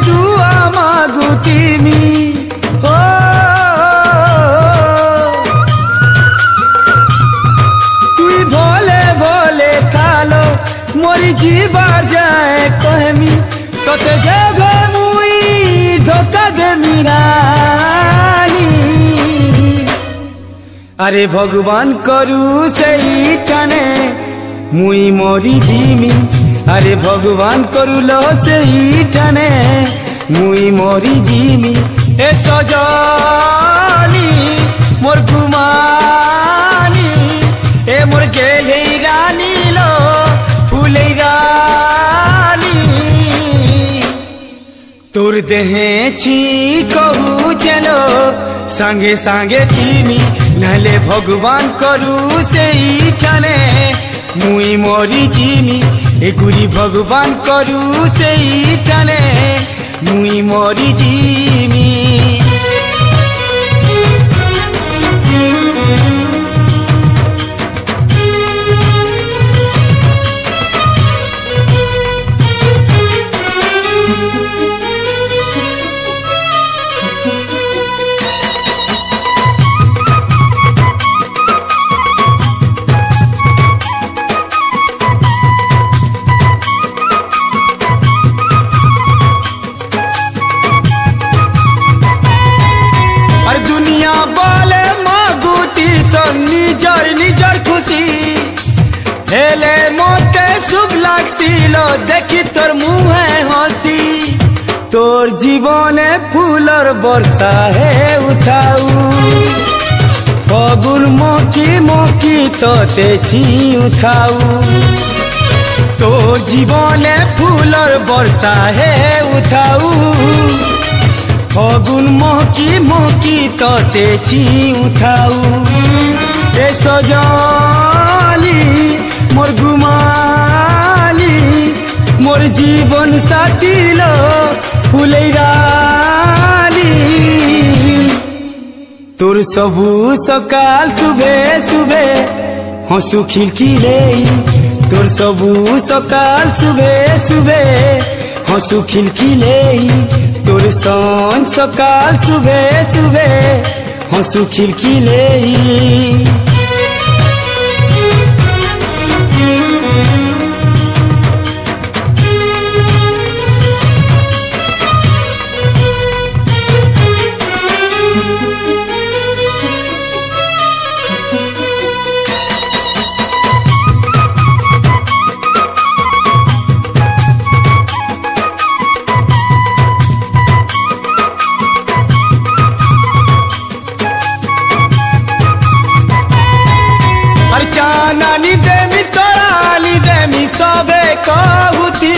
दुआ मागुतिमी हो तुई भोले भोले खालो मोरी जीवार जाए कहमी तोते जगे मुई धोखा दे मिरानी अरे भगवान करू सही टाने मुई मोरी जीमी अरे भगवान करू लो सही टाने मुई मोरी जीमी ए सजनी मोर गुमानी ए मोर गेले रानी लो फूले रानी तोर देहे छी कहू चलो सांगे सांगे तीमी नहले भगवान करू सही ठाने मुई मोरी जीमी ए गुरी भगवान करू सही ठाने मुई मोरी जीमी निजर निजर खुशी हेले मोते शुभ लगती लो देखी तोर मुँह हसी तोर जीवने फूलर बरसा है उठाऊ फगुन मकी मकी तोते छी उठाऊ तोर जीवने फूलर बरसा है उठाऊ फगुन मकी मकी तोते छी उठाऊ ए सजनी मोर गुमानी मोर जीवन साथी लो फूले रानी तोर सबू सकाल सुबह सुबह हंसू खिलखिले तोर सबू सकाल सुबह सुबह हंसू खिलखिले तोर सन सकाल सुबह सुबह हंसू खिलखिले नानी देमी तोराली देमी सबे कहूती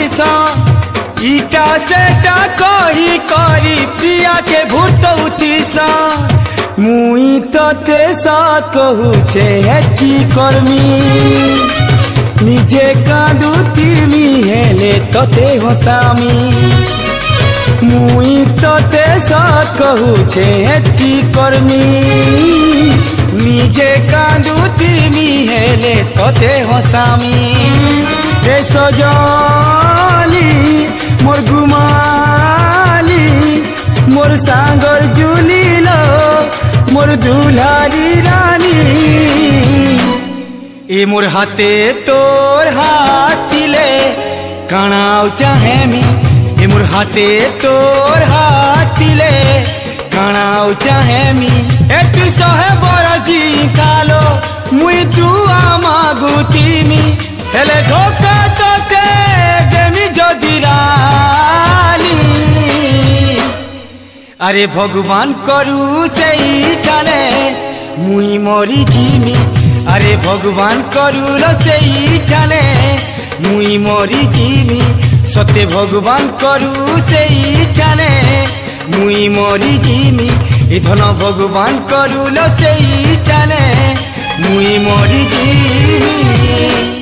ईटा सेटा कही करी प्रिया के भूतौती मुई तोते साथ कहू छे की कर्मी निजे कांदुती मी हेले तोते हसामी मुई तोते साथ कहू छे की कर्मी निजे कांदुती मी हेले तोते हसामी ए सजनी मोर गुमानी मोर सांगर जुलीलो मोर दुलारी रानी ए मोर हाथे तोर हाथिले काणाव चाहेमी ए मोर हाथे तोर हाथिले काणाव चाहेमी ए तू सहे बरजी कालो मुई दुआ मागुतीमी हेले धोखा तोते देमी जदि रानी अरे भगवान करू सही ठाने मुई मोरी जीमी अरे भगवान करू लो सही ठाने मुई मोरी जीमी सत्य भगवान करू सही ठाने मुई मोरी जीमी ए धन भगवान करू लो सही ठाने मुई मोरी जीमी।